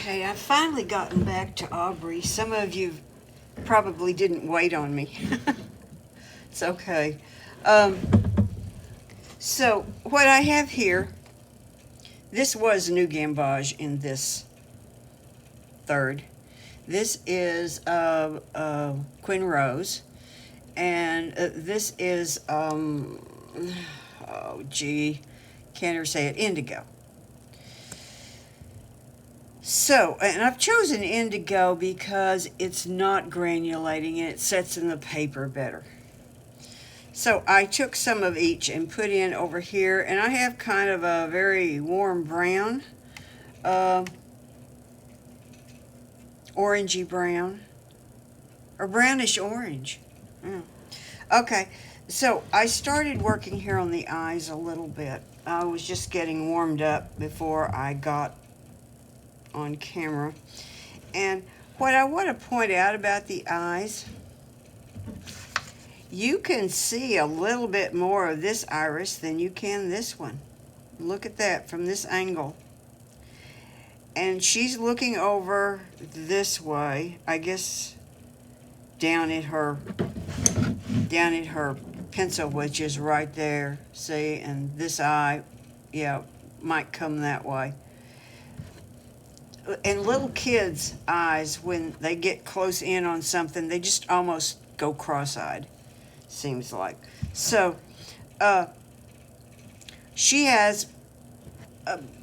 Okay, I've finally gotten back to Aubrey. Some of you probably didn't wait on me. It's okay. Um, so, what I have here, this was new gambage in this third. This is Queen Rose, and this is, oh gee, can't ever say it, indigo. So, and I've chosen indigo because it's not granulating and it sets in the paper better. So I took some of each and put in over here, and I have kind of a very warm brown, uh, orangey brown, or brownish orange. Mm. Okay, so I started working here on the eyes a little bit. I was just getting warmed up before I got on camera. And what I want to point out about the eyes, you can see a little bit more of this iris than you can this one. Look at that from this angle. And she's looking over this way, I guess down at her pencil, which is right there, see, and this eye, yeah, might come that way. And little kids' eyes, when they get close in on something, they just almost go cross-eyed, seems like. So, she has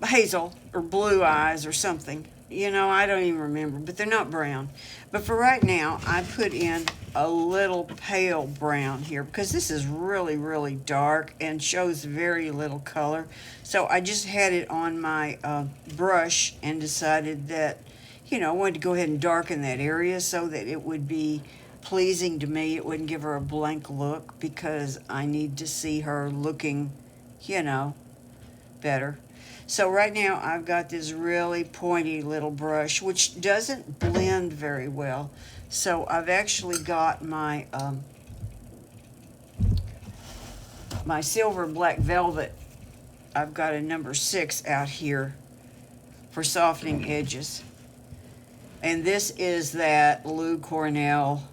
hazel or blue eyes or something. You know, I don't even remember, but they're not brown. But for right now, I put in a little pale brown here because this is really, really dark and shows very little color. So I just had it on my brush and decided that, you know, I wanted to go ahead and darken that area so that it would be pleasing to me. It wouldn't give her a blank look because I need to see her looking, you know, better. So right now I've got this really pointy little brush which doesn't blend very well. So I've actually got my my silver black velvet. I've got a number 6 out here for softening edges. And this is that Lou Cornell.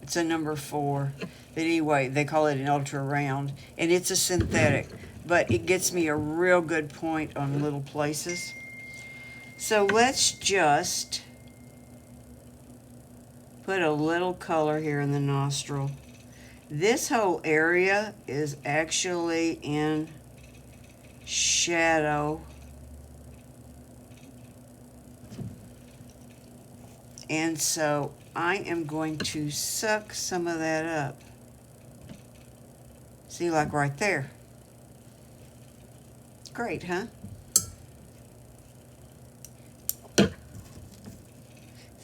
It's a number 4. But anyway, they call it an ultra round. And it's a synthetic. But it gets me a real good point on little places. So let's just put a little color here in the nostril. This whole area is actually in shadow. And so I am going to suck some of that up. See, like right there. Great, huh?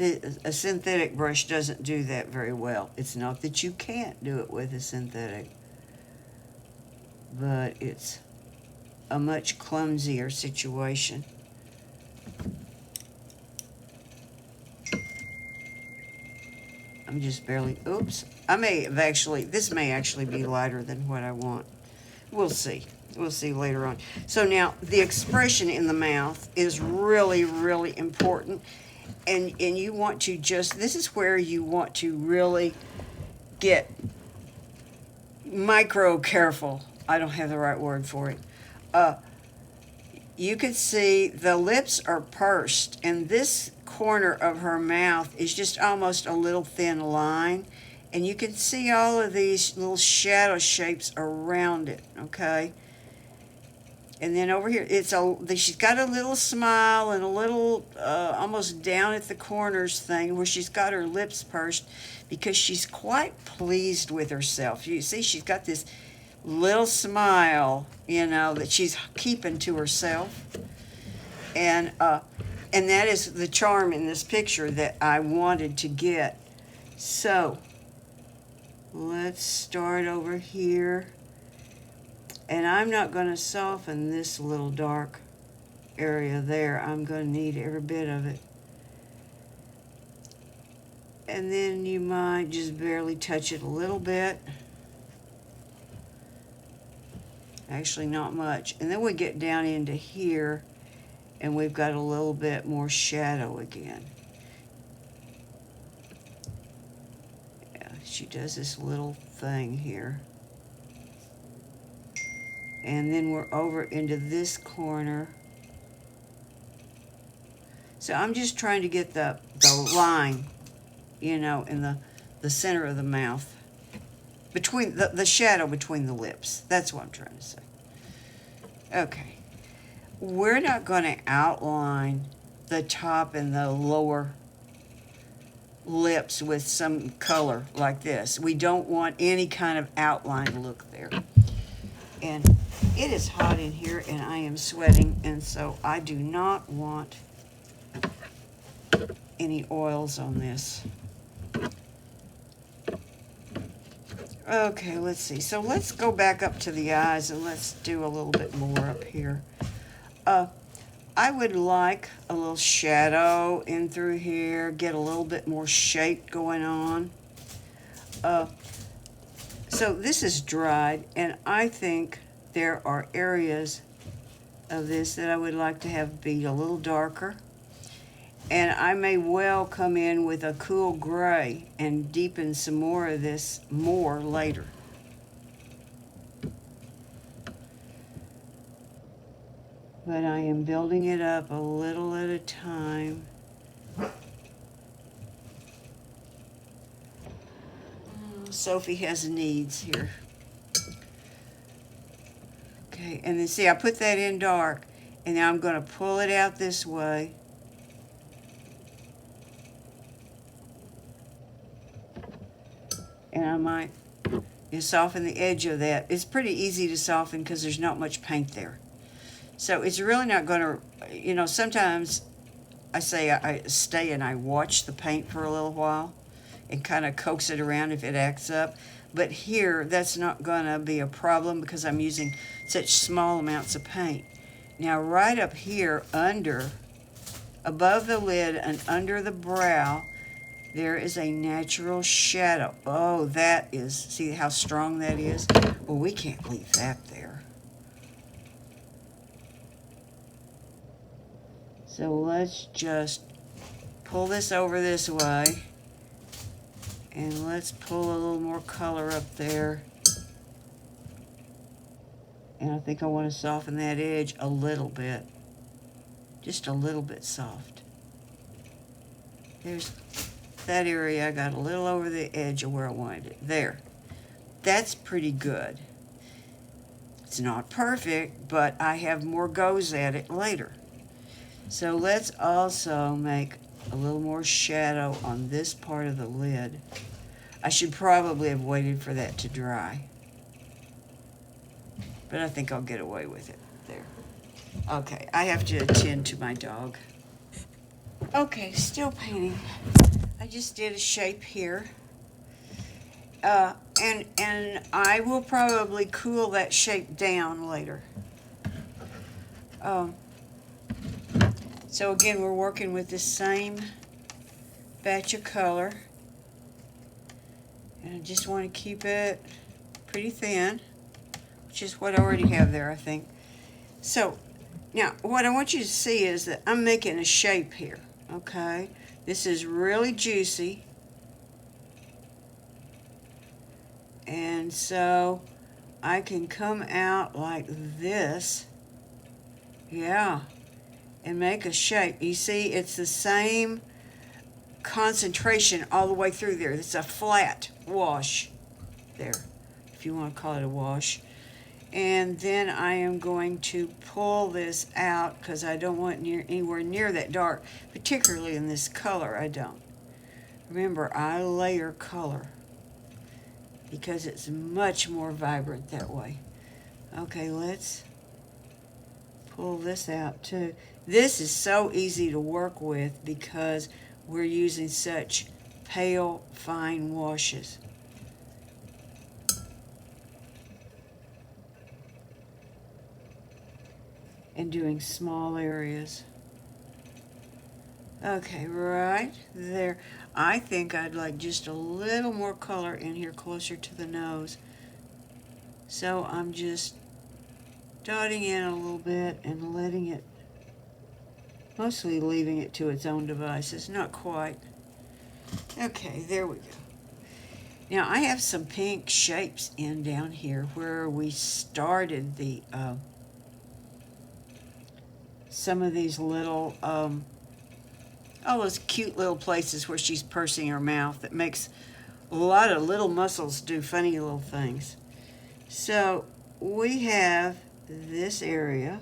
A synthetic brush doesn't do that very well. It's not that you can't do it with a synthetic, but it's a much clumsier situation. I'm just barely, oops. This may actually be lighter than what I want. We'll see. We'll see later on. So now the expression in the mouth is really, really important. And you want to this is where you want to really get micro careful. I don't have the right word for it. You can see the lips are pursed, and this corner of her mouth is just almost a little thin line. And you can see all of these little shadow shapes around it, okay? And then over here, she's got a little smile and a little almost down at the corners thing where she's got her lips pursed because she's quite pleased with herself. You see, she's got this little smile, you know, that she's keeping to herself. And that is the charm in this picture that I wanted to get. So, let's start over here. And I'm not going to soften this little dark area there. I'm going to need every bit of it. And then you might just barely touch it a little bit. Actually, not much. And then we get down into here. And we've got a little bit more shadow again. Yeah, she does this little thing here. And then we're over into this corner. So I'm just trying to get the line, you know, in the center of the mouth. Between the shadow between the lips. That's what I'm trying to say. Okay. We're not going to outline the top and the lower lips with some color like this. We don't want any kind of outline look there. And it is hot in here and I am sweating, and so I do not want any oils on this. Okay, let's see. So let's go back up to the eyes and let's do a little bit more up here. I would like a little shadow in through here, get a little bit more shape going on. So this is dried, and I think there are areas of this that I would like to have be a little darker. And I may well come in with a cool gray and deepen some more of this more later. But I am building it up a little at a time. Sophie has needs here. Okay, and then see, I put that in dark, and now I'm going to pull it out this way. And I might soften the edge of that. It's pretty easy to soften because there's not much paint there. So it's really not going to, you know, sometimes I say I stay and I watch the paint for a little while and kind of coax it around if it acts up. But here, that's not going to be a problem because I'm using such small amounts of paint. Now, right up here under, above the lid and under the brow, there is a natural shadow. Oh, that is, see how strong that is? Well, we can't leave that there. So let's just pull this over this way. And let's pull a little more color up there. And I think I want to soften that edge a little bit. Just a little bit soft. There's that area. I got a little over the edge of where I wanted it. There. That's pretty good. It's not perfect, but I have more goes at it later. So let's also make a little more shadow on this part of the lid. I should probably have waited for that to dry. But I think I'll get away with it. There. Okay, I have to attend to my dog. Okay, still painting. I just did a shape here. And I will probably cool that shape down later. So again, we're working with the same batch of color. And I just want to keep it pretty thin, which is what I already have there, I think. So, now, what I want you to see is that I'm making a shape here, okay? This is really juicy. And so, I can come out like this. Yeah. And make a shape. You see, it's the same concentration all the way through there. It's a flat wash there, if you want to call it a wash. And then I am going to pull this out because I don't want anywhere near that dark, particularly in this color. I don't. Remember, I layer color because it's much more vibrant that way. Okay, let's pull this out too. This is so easy to work with because we're using such pale, fine washes. And doing small areas. Okay, right there. I think I'd like just a little more color in here closer to the nose. So I'm just dotting in a little bit and letting it Mostly leaving it to its own devices. Not quite. Okay, there we go. Now I have some pink shapes in down here where we started the some of these little all those cute little places where she's pursing her mouth. That makes a lot of little muscles do funny little things. So we have this area,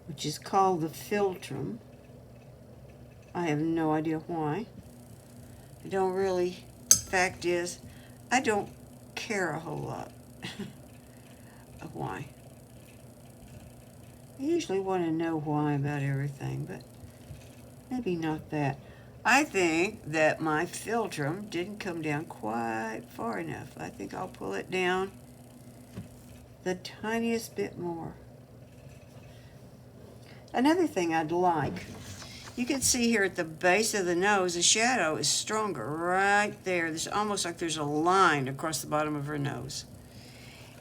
which is called the philtrum. I have no idea why. I don't really. Fact is, I don't care a whole lot of why. I usually want to know why about everything, but maybe not that. I think that my philtrum didn't come down quite far enough. I think I'll pull it down the tiniest bit more. Another thing I'd like, you can see here at the base of the nose, the shadow is stronger right there. There's almost like there's a line across the bottom of her nose.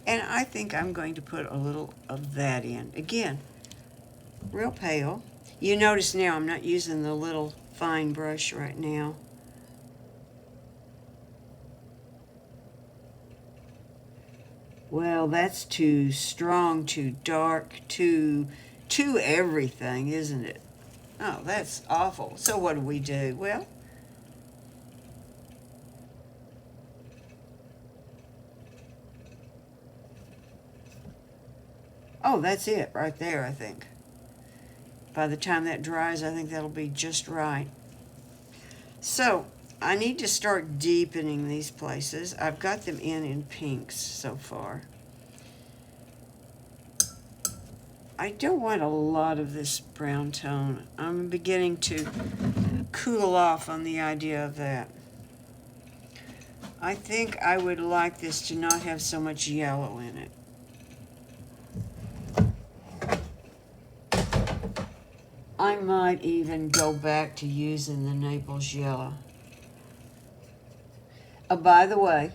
And I think I'm going to put a little of that in. Again, real pale. You notice now I'm not using the little fine brush right now. Well, that's too strong, too dark, too everything, isn't it? Oh, that's awful. So what do? Well, oh, that's it right there, I think. By the time that dries, I think that'll be just right. So I need to start deepening these places. I've got them in pinks so far. I don't want a lot of this brown tone. I'm beginning to cool off on the idea of that. I think I would like this to not have so much yellow in it. I might even go back to using the Naples yellow. By the way,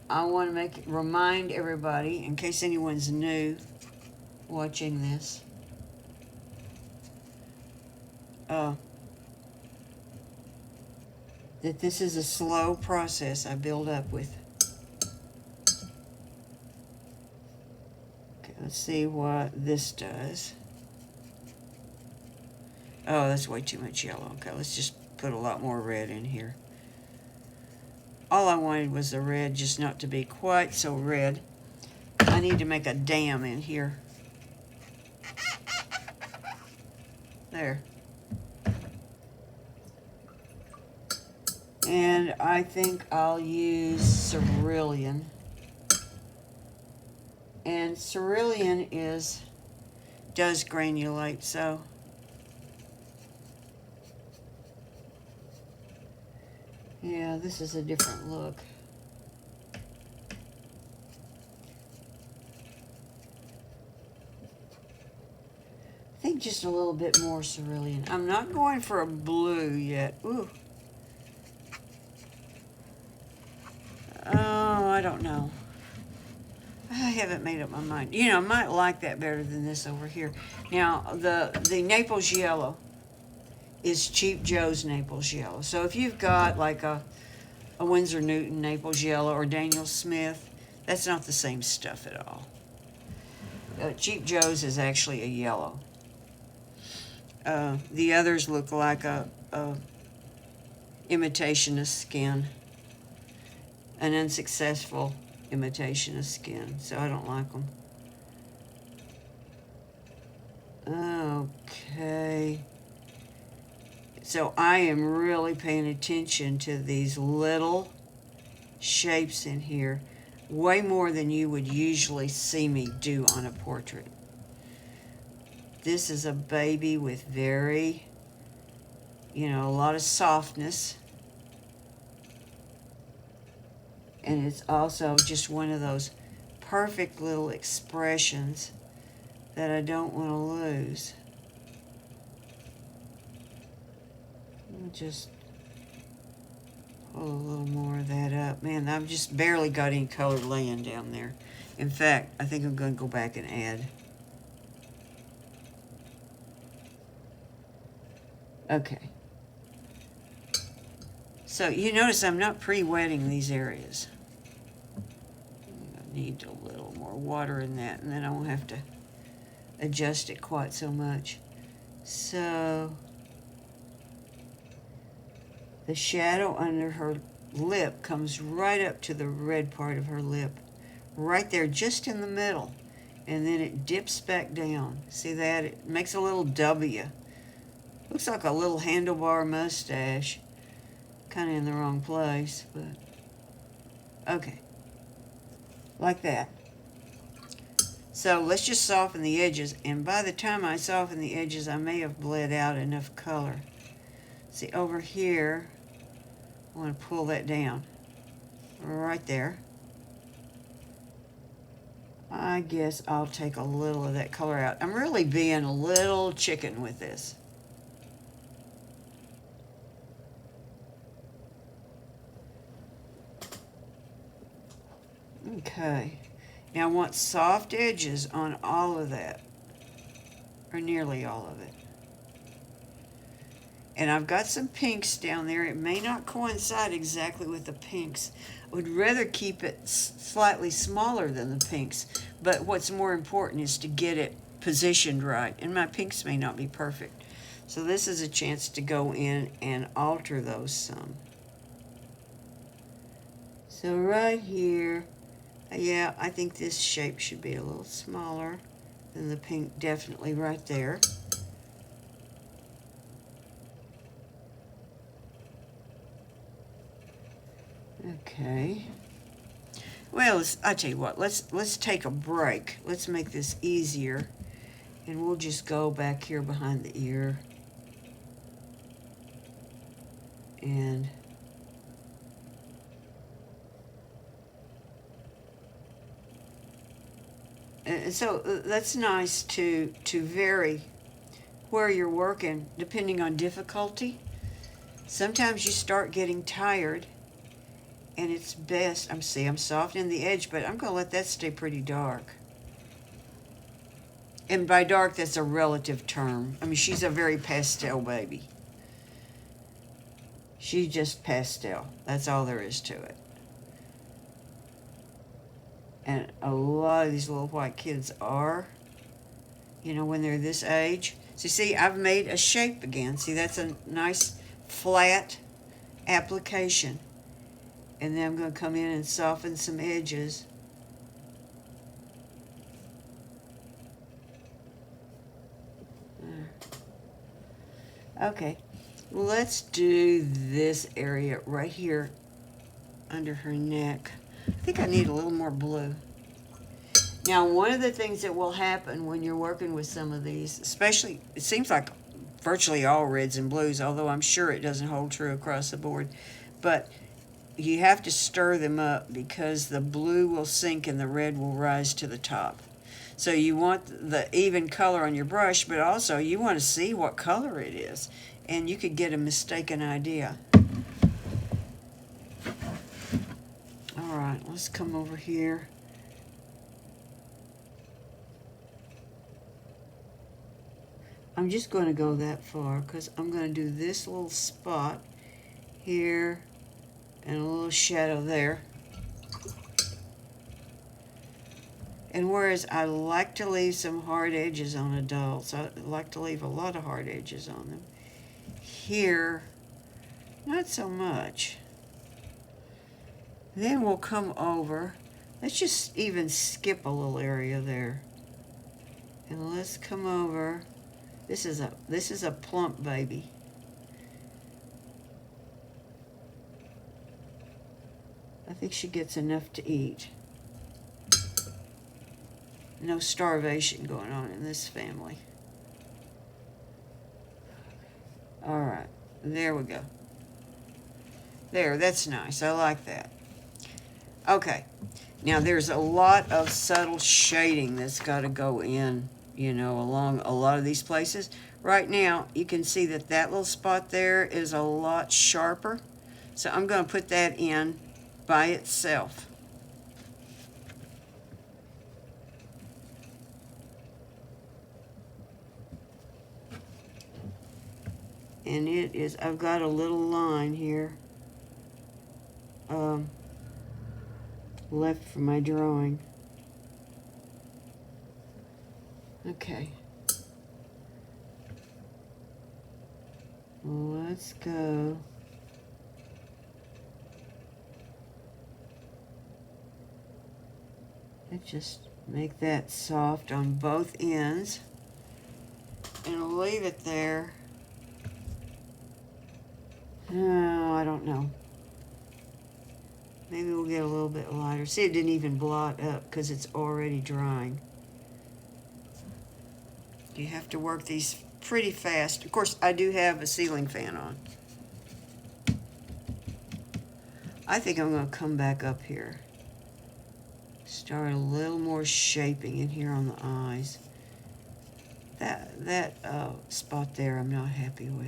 I want to remind everybody, in case anyone's new watching this, that this is a slow process I build up with. Okay, let's see what this does. Oh, that's way too much yellow. Okay, let's just put a lot more red in here. All I wanted was the red, just not to be quite so red. I need to make a dam in here. There. And I think I'll use cerulean. And cerulean does granulate, so yeah, this is a different look. I think just a little bit more cerulean. I'm not going for a blue yet. Ooh. Oh, I don't know. I haven't made up my mind. You know, I might like that better than this over here. Now, the Naples yellow is Cheap Joe's Naples yellow. So if you've got like a Winsor Newton Naples yellow or Daniel Smith, that's not the same stuff at all. Cheap Joe's is actually a yellow. The others look like a imitation of skin, an unsuccessful imitation of skin, so I don't like them. Okay. So I am really paying attention to these little shapes in here, way more than you would usually see me do on a portrait. This is a baby with very, a lot of softness. And it's also just one of those perfect little expressions that I don't want to lose. I'll just pull a little more of that up. Man, I've just barely got any color laying down there. In fact, I think I'm going to go back and add. Okay. So you notice I'm not pre-wetting these areas. I need a little more water in that, and then I won't have to adjust it quite so much. So the shadow under her lip comes right up to the red part of her lip, right there, just in the middle, and then it dips back down. See that? It makes a little W. Looks like a little handlebar mustache. Kind of in the wrong place, but okay, like that. So let's just soften the edges, and by the time I soften the edges, I may have bled out enough color. See, over here, I want to pull that down right there. I guess I'll take a little of that color out. I'm really being a little chicken with this. Okay, now I want soft edges on all of that, or nearly all of it. And I've got some pinks down there. It may not coincide exactly with the pinks. I would rather keep it slightly smaller than the pinks, but what's more important is to get it positioned right, and my pinks may not be perfect. So this is a chance to go in and alter those some. So right here, yeah, I think this shape should be a little smaller than the pink, definitely right there. Okay. Well, I tell you what, let's take a break. Let's make this easier, and we'll just go back here behind the ear. And so that's nice to vary where you're working depending on difficulty. Sometimes you start getting tired, and it's best, I'm softening the edge, but I'm going to let that stay pretty dark. And by dark, that's a relative term. I mean, she's a very pastel baby. She's just pastel. That's all there is to it. And a lot of these little white kids are, you know, when they're this age. So see, I've made a shape again. See, that's a nice flat application. And then I'm going to come in and soften some edges. Okay, let's do this area right here under her neck. I think I need a little more blue. Now, one of the things that will happen when you're working with some of these, especially, it seems like virtually all reds and blues, although I'm sure it doesn't hold true across the board, but you have to stir them up because the blue will sink and the red will rise to the top. So you want the even color on your brush, but also you want to see what color it is, and you could get a mistaken idea. All right, let's come over here. I'm just going to go that far because I'm going to do this little spot here and a little shadow there. And whereas I like to leave some hard edges on adults, I like to leave a lot of hard edges on them. Here, not so much. Then we'll come over. Let's just even skip a little area there. And let's come over. This is a plump baby. I think she gets enough to eat. No starvation going on in this family. All right, there we go. There, that's nice. I like that. Okay, now there's a lot of subtle shading that's got to go in, you know, along a lot of these places. Right now, you can see that that little spot there is a lot sharper. So I'm going to put that in by itself. And it is, I've got a little line here left for my drawing. Okay. Let's go. Let's just make that soft on both ends. And I'll leave it there. Oh, I don't know. Maybe we'll get a little bit lighter. See, it didn't even blot up because it's already drying. You have to work these pretty fast. Of course, I do have a ceiling fan on. I think I'm going to come back up here. Start a little more shaping in here on the eyes. That spot there I'm not happy with.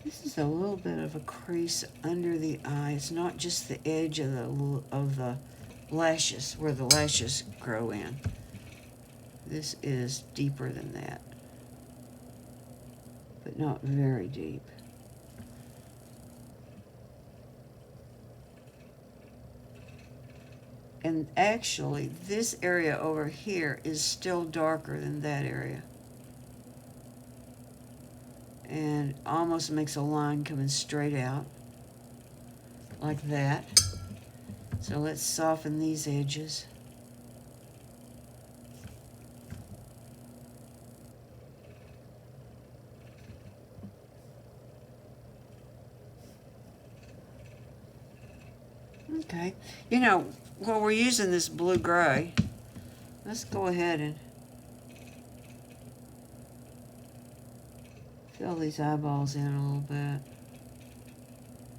This is a little bit of a crease under the eye. It's not just the edge of the lashes, where the lashes grow in. This is deeper than that, but not very deep. And actually, this area over here is still darker than that area. And almost makes a line coming straight out, like that. So let's soften these edges. Okay, you know, while we're using this blue-gray, let's go ahead and fill these eyeballs in a little bit.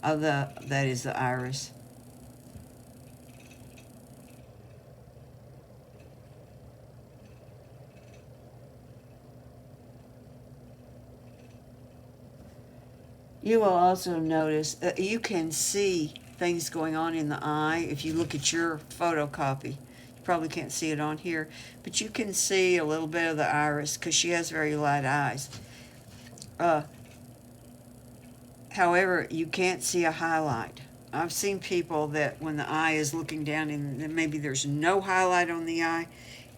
Oh, that is the iris. You will also notice that you can see things going on in the eye if you look at your photocopy. You probably can't see it on here, but you can see a little bit of the iris because she has very light eyes. However, you can't see a highlight. I've seen people that when the eye is looking down and maybe there's no highlight on the eye,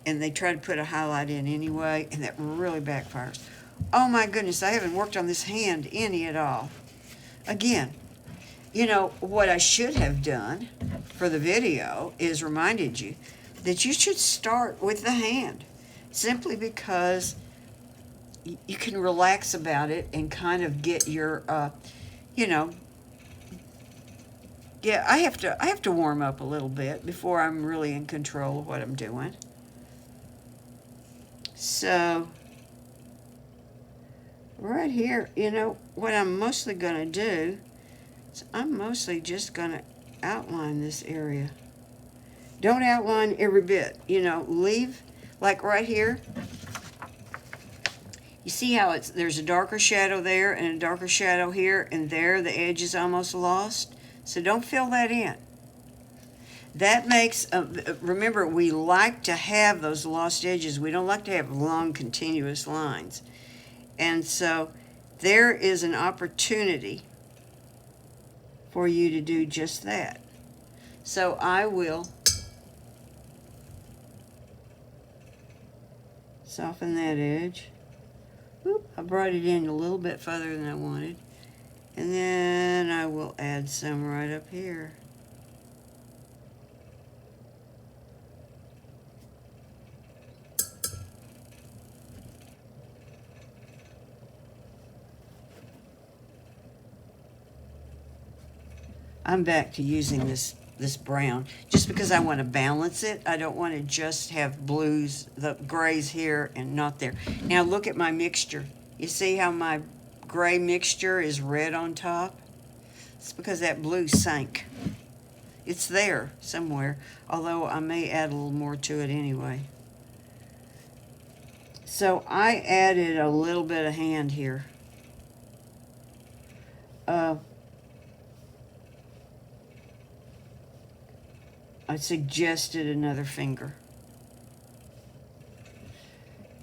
and they try to put a highlight in anyway, and that really backfires. Oh my goodness, I haven't worked on this hand any at all. Again, you know, what I should have done for the video is reminded you that you should start with the hand, simply because you can relax about it and kind of get your, you know, yeah, I have to warm up a little bit before I'm really in control of what I'm doing. So, right here, you know, what I'm mostly going to do is I'm mostly just going to outline this area. Don't outline every bit, you know, leave, like right here. You see how there's a darker shadow there and a darker shadow here, and there the edge is almost lost? So don't fill that in. That makes, remember, we like to have those lost edges. We don't like to have long, continuous lines. And so there is an opportunity for you to do just that. So I will soften that edge. Oop, I brought it in a little bit further than I wanted. And then I will add some right up here. I'm back to using this this brown, just because I want to balance it. I don't want to just have blues, the grays here and not there. Now look at my mixture. You see how my gray mixture is red on top? It's because that blue sank. It's there somewhere, although I may add a little more to it anyway. So I added a little bit of hand here. I suggested another finger.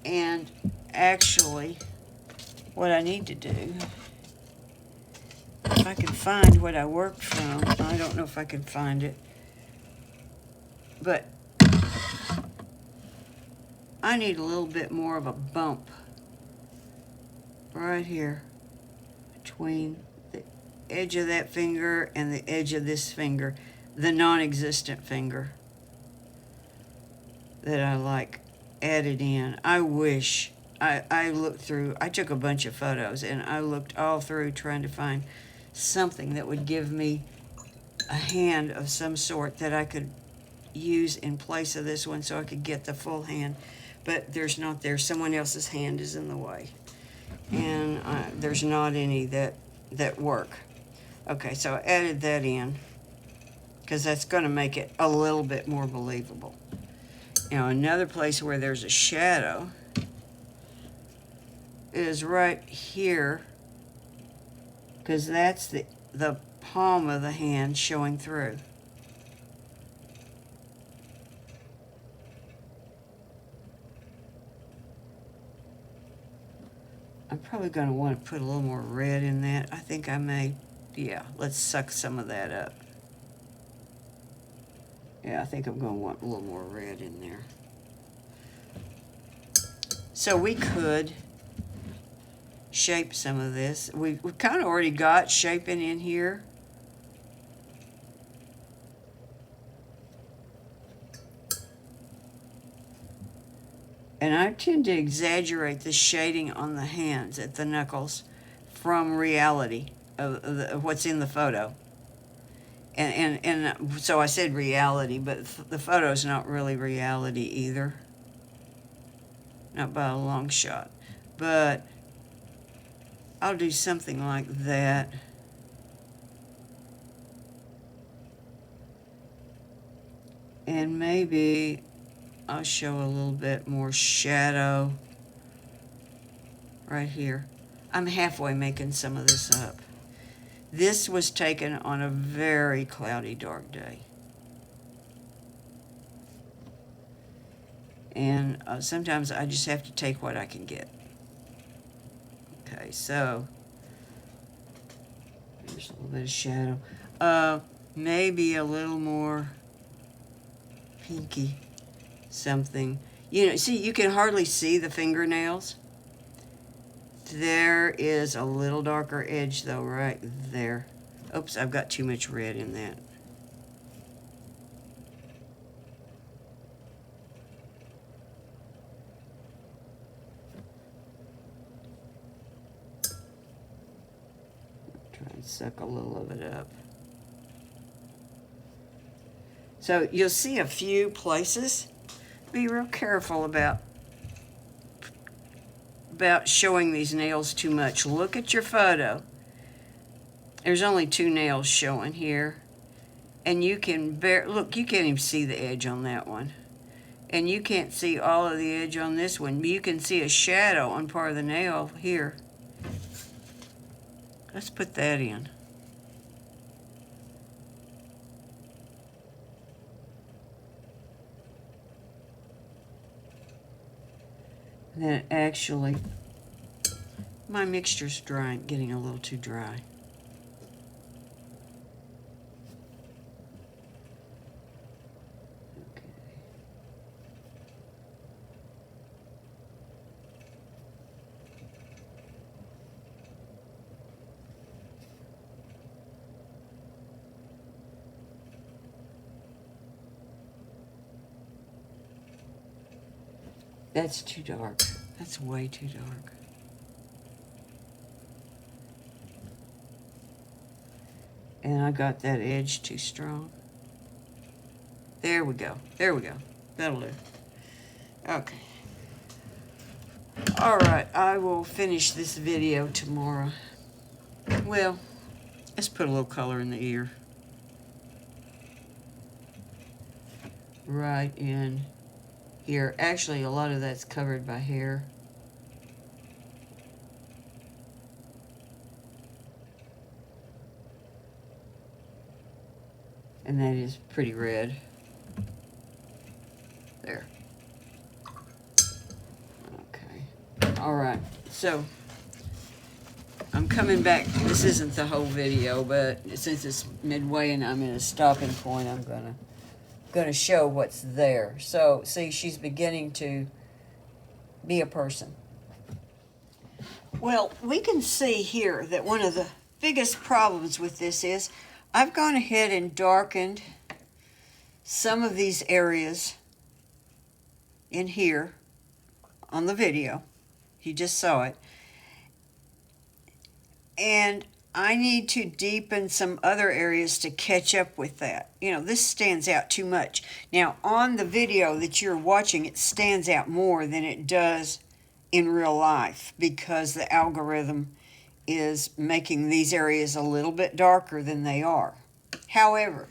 And actually, what I need to do, if I can find what I worked from, I don't know if I can find it, but I need a little bit more of a bump right here between the edge of that finger and the edge of this finger, the non-existent finger that I like added in. I wish I looked through, I took a bunch of photos and I looked all through trying to find something that would give me a hand of some sort that I could use in place of this one so I could get the full hand. But there's not there. Someone else's hand is in the way. And there's not any that work. Okay, so I added that in because that's going to make it a little bit more believable. Now another place where there's a shadow is right here, because that's the palm of the hand showing through. I'm probably going to want to put a little more red in that. I think I may, yeah, let's suck some of that up. Yeah, I think I'm going to want a little more red in there. So we could shape some of this. We've kind of already got shaping in here. And I tend to exaggerate the shading on the hands at the knuckles from reality of what's in the photo. And so I said reality, but the photo's not really reality either. Not by a long shot. But I'll do something like that. And maybe I'll show a little bit more shadow right here. I'm halfway making some of this up. This was taken on a very cloudy, dark day. And sometimes I just have to take what I can get. Okay, so there's a little bit of shadow. Maybe a little more pinky something. You know, see, you can hardly see the fingernails. There is a little darker edge, though, right there. Oops, I've got too much red in that. Try and suck a little of it up. So you'll see a few places. Be real careful about showing these nails too much. Look at your photo. There's only 2 nails showing here. And you can look, you can't even see the edge on that one. And you can't see all of the edge on this one. You can see a shadow on part of the nail here. Let's put that in. And then actually, my mixture's dry, getting a little too dry. Okay. That's too dark. That's way too dark. And I got that edge too strong. There we go. There we go. That'll do. Okay. Alright, I will finish this video tomorrow. Well, let's put a little color in the ear. Right in here. Actually, a lot of that's covered by hair. And that is pretty red. There. Okay. Alright, so I'm coming back. This isn't the whole video, but since it's midway and I'm in a stopping point, I'm gonna show what's there. So, see, she's beginning to be a person. Well, we can see here that one of the biggest problems with this is I've gone ahead and darkened some of these areas in here on the video. You just saw it. And I need to deepen some other areas to catch up with that. You know, this stands out too much. Now, on the video that you're watching, it stands out more than it does in real life because the algorithm is making these areas a little bit darker than they are. However,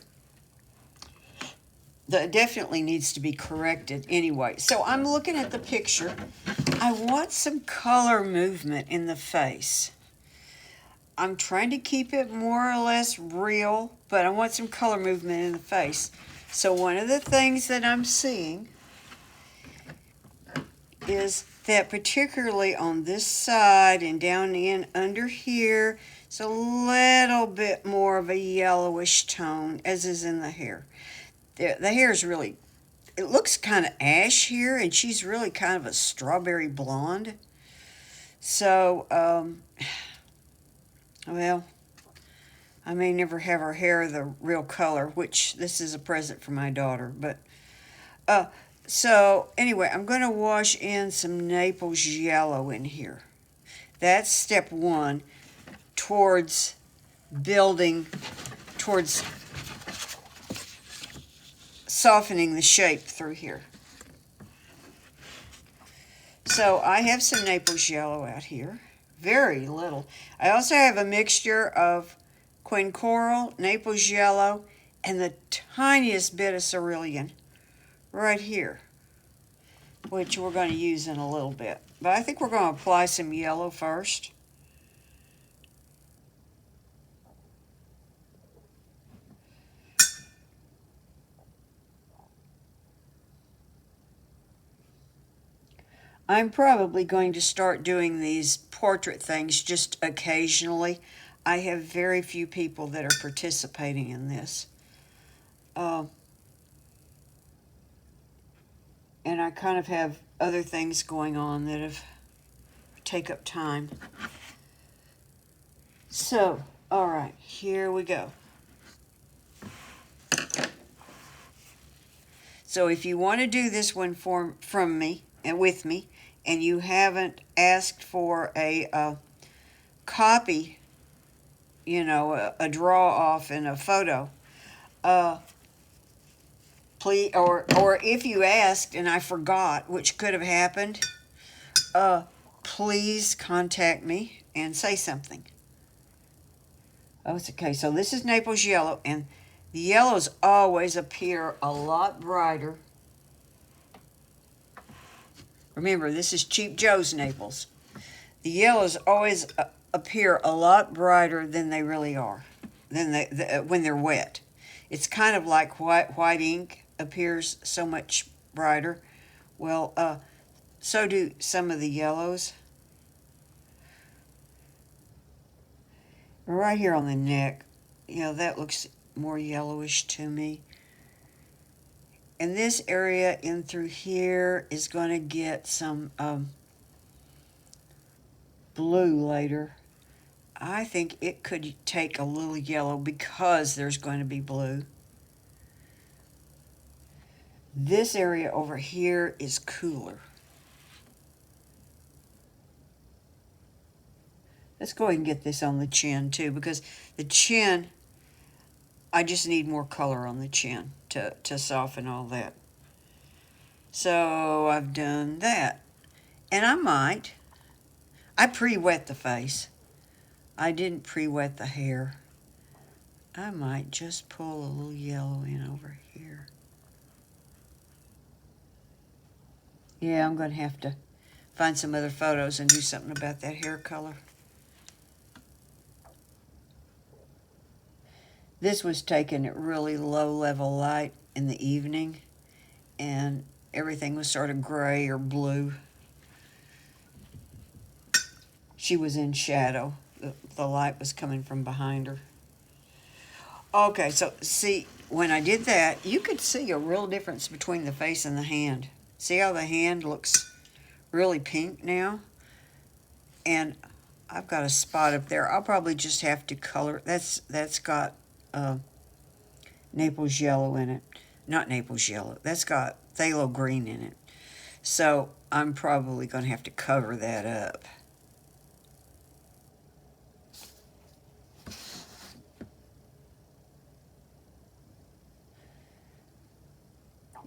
that definitely needs to be corrected anyway. So I'm looking at the picture. I want some color movement in the face. I'm trying to keep it more or less real, but I want some color movement in the face. So one of the things that I'm seeing is that particularly on this side and down in under here, it's a little bit more of a yellowish tone, as is in the hair. The hair is really, it looks kind of ash here, and she's really kind of a strawberry blonde. So, well, I may never have her hair the real color, which this is a present for my daughter. But, so anyway, I'm going to wash in some Naples yellow in here. That's step one towards building, towards softening the shape through here. So I have some Naples yellow out here. Very little. I also have a mixture of Queen Coral, Naples yellow, and the tiniest bit of cerulean right here, which we're going to use in a little bit. But I think we're going to apply some yellow first. I'm probably going to start doing these portrait things just occasionally. I have very few people that are participating in this. And I kind of have other things going on that take up time. So, all right, here we go. So if you want to do this one from me and with me, and you haven't asked for a copy, you know, a draw off and a photo, please, or if you asked and I forgot, which could have happened, please contact me and say something. Oh, it's okay. So this is Naples yellow, and the yellows always appear a lot brighter. Remember, this is Cheap Joe's Naples. The yellows always appear a lot brighter than they really are, than when they're wet. It's kind of like white ink appears so much brighter. Well, so do some of the yellows. Right here on the neck, you know, that looks more yellowish to me. And this area in through here is going to get some blue later. I think it could take a little yellow because there's going to be blue. This area over here is cooler. Let's go ahead and get this on the chin too, because the chin, I just need more color on the chin to soften all that. So I've done that. And I pre-wet the face. I didn't pre-wet the hair. I might just pull a little yellow in over here. Yeah, I'm going to have to find some other photos and do something about that hair color. This was taken at really low level light in the evening, and everything was sort of gray or blue. She was in shadow. The light was coming from behind her. Okay, so see, when I did that, you could see a real difference between the face and the hand. See how the hand looks really pink now? And I've got a spot up there. I'll probably just have to color. That's got Naples yellow in it. Not Naples yellow. That's got phthalo green in it. So I'm probably going to have to cover that up.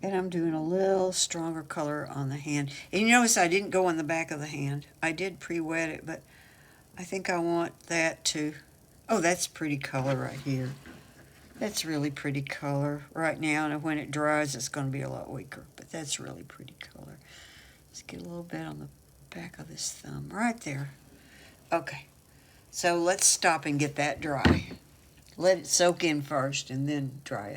And I'm doing a little stronger color on the hand. And you notice I didn't go on the back of the hand. I did pre-wet it, but I think I want that to... Oh, that's pretty color right here. That's really pretty color right now. And when it dries, it's going to be a lot weaker. But that's really pretty color. Let's get a little bit on the back of this thumb right there. Okay. So let's stop and get that dry. Let it soak in first and then dry it.